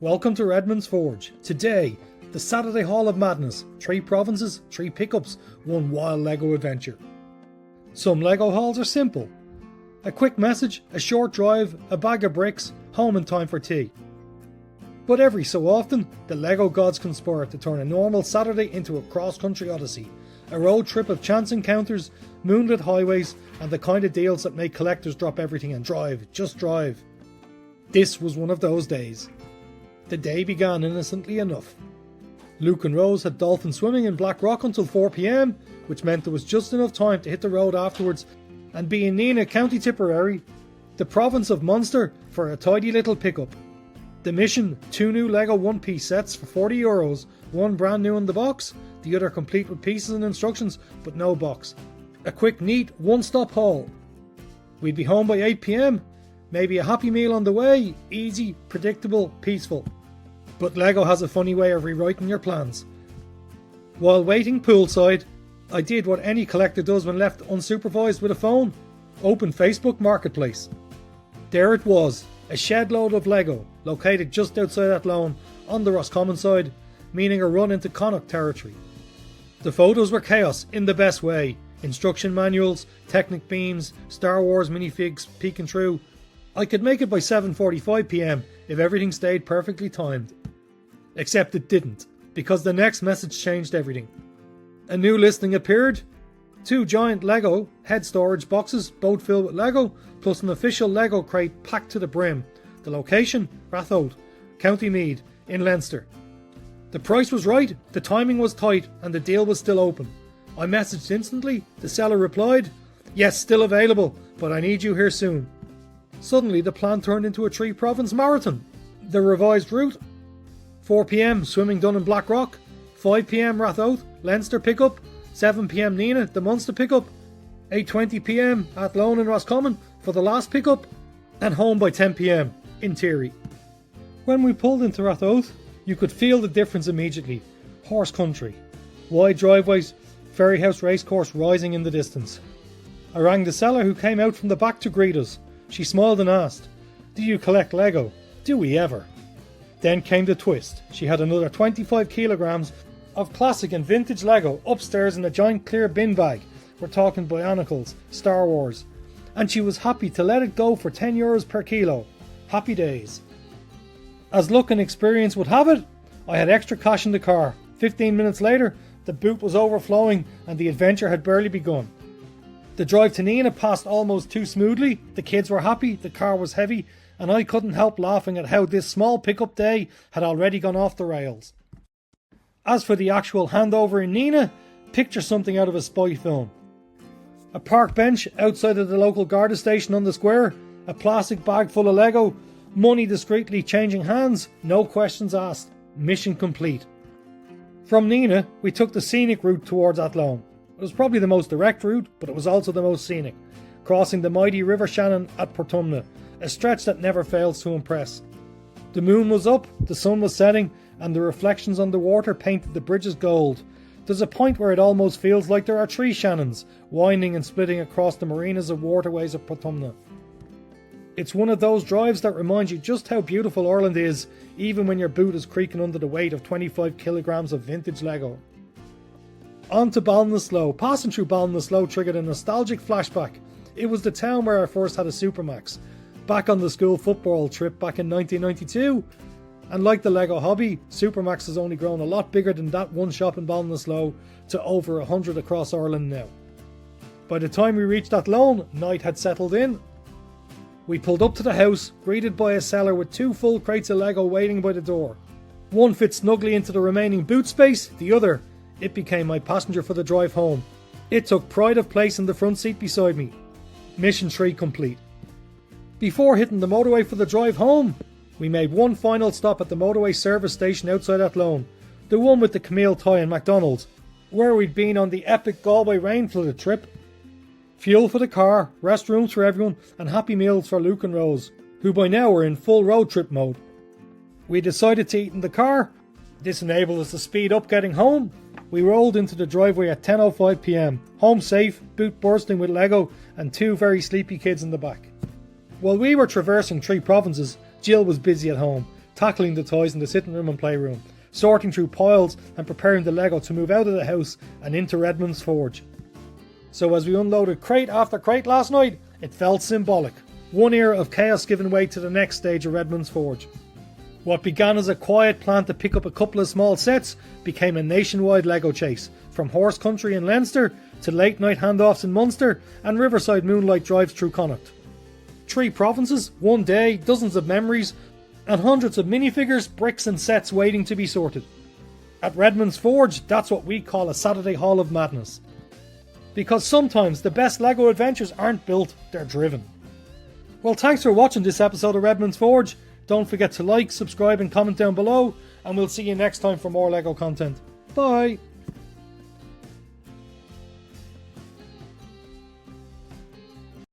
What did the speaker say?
Welcome to Redmond's Forge. Today, the Saturday Hall of Madness. 3 provinces, 3 pickups, 1 wild Lego adventure. Some Lego hauls are simple. A quick message, a short drive, a bag of bricks, home in time for tea. But every so often, the Lego gods conspire to turn a normal Saturday into a cross-country odyssey. A road trip of chance encounters, moonlit highways, and the kind of deals that make collectors drop everything and drive, just drive. This was one of those days. The day began innocently enough. Luke and Rose had dolphin swimming in Black Rock until 4 p.m, which meant there was just enough time to hit the road afterwards and be in Nenagh, County Tipperary, the province of Munster, for a tidy little pickup. The mission, 2 new Lego one-piece sets for €40, one brand new in the box, the other complete with pieces and instructions, but no box. A quick, neat, one-stop haul. We'd be home by 8 p.m, maybe a happy meal on the way, easy, predictable, peaceful. But Lego has a funny way of rewriting your plans. While waiting poolside, I did what any collector does when left unsupervised with a phone: open Facebook Marketplace. There it was, a shed load of Lego, located just outside Athlone, on the Roscommon side, meaning a run into Connacht territory. The photos were chaos in the best way. Instruction manuals, Technic beams, Star Wars minifigs peeking through. I could make it by 7:45 p.m. if everything stayed perfectly timed. Except it didn't, because the next message changed everything. A new listing appeared. 2 giant Lego head storage boxes, both filled with Lego, plus an official Lego crate packed to the brim. The location, Ratoath, County Meath, in Leinster. The price was right, the timing was tight, and the deal was still open. I messaged instantly. The seller replied, "Yes, still available, but I need you here soon." Suddenly the plan turned into a 3-province marathon. The revised route: 4 p.m. swimming done in Black Rock, 5 p.m. Ratoath, Leinster pickup, 7 p.m. Nenagh, the Munster pickup, 8:20 p.m. Athlone and Roscommon for the last pickup, and home by 10 p.m, in theory. When we pulled into Ratoath, you could feel the difference immediately. Horse country, wide driveways, ferry house racecourse rising in the distance. I rang the seller, who came out from the back to greet us. She smiled and asked, "Do you collect Lego?" Do we ever? Then came the twist. She had another 25 kilograms of classic and vintage Lego upstairs in a giant clear bin bag. We're talking Bionicles, Star Wars. And she was happy to let it go for €10 per kilo. Happy days. As luck and experience would have it, I had extra cash in the car. 15 minutes later, the boot was overflowing and the adventure had barely begun. The drive to Nenagh passed almost too smoothly. The kids were happy, the car was heavy, and I couldn't help laughing at how this small pickup day had already gone off the rails. As for the actual handover in Nenagh, picture something out of a spy film. A park bench outside of the local Garda station on the square, a plastic bag full of Lego, money discreetly changing hands, no questions asked. Mission complete. From Nenagh, we took the scenic route towards Athlone. It was probably the most direct route, but it was also the most scenic, crossing the mighty River Shannon at Portumna, a stretch that never fails to impress. The moon was up, the sun was setting, and the reflections on the water painted the bridges gold. There's a point where it almost feels like there are 3 Shannons, winding and splitting across the marinas and waterways of Portumna. It's one of those drives that reminds you just how beautiful Ireland is, even when your boot is creaking under the weight of 25 kilograms of vintage Lego. On to Ballinasloe. Passing through Ballinasloe triggered a nostalgic flashback. It was the town where I first had a Supermax, back on the school football trip back in 1992. And like the Lego hobby, Supermax has only grown a lot bigger than that one shop in Ballinasloe to over 100 across Ireland now. By the time we reached Athlone, night had settled in. We pulled up to the house, greeted by a seller with 2 full crates of Lego waiting by the door. One fit snugly into the remaining boot space, the other, it became my passenger for the drive home. It took pride of place in the front seat beside me. Mission 3 complete. Before hitting the motorway for the drive home, we made one final stop at the motorway service station outside Athlone, the one with the Camille tie and McDonald, where we'd been on the epic Galway rain flooded trip. Fuel for the car, restrooms for everyone, and happy meals for Luke and Rose, who by now were in full road trip mode. We decided to eat in the car. This enabled us to speed up getting home. We rolled into the driveway at 10:05 p.m, home safe, boot bursting with Lego, and 2 very sleepy kids in the back. While we were traversing 3 provinces, Jill was busy at home, tackling the toys in the sitting room and playroom, sorting through piles and preparing the Lego to move out of the house and into Redmond's forge. So as we unloaded crate after crate last night, it felt symbolic. One era of chaos giving way to the next stage of Redmond's forge. What began as a quiet plan to pick up a couple of small sets became a nationwide Lego chase, from horse country in Leinster to late night handoffs in Munster and riverside moonlight drives through Connacht. 3 provinces, 1 day, dozens of memories, and hundreds of minifigures, bricks and sets waiting to be sorted. At Redmond's forge, that's what we call a Saturday Hall of Madness. Because sometimes the best Lego adventures aren't built, they're driven. Well, thanks for watching this episode of Redmond's Forge. Don't forget to like, subscribe and comment down below, and we'll see you next time for more Lego content. Bye!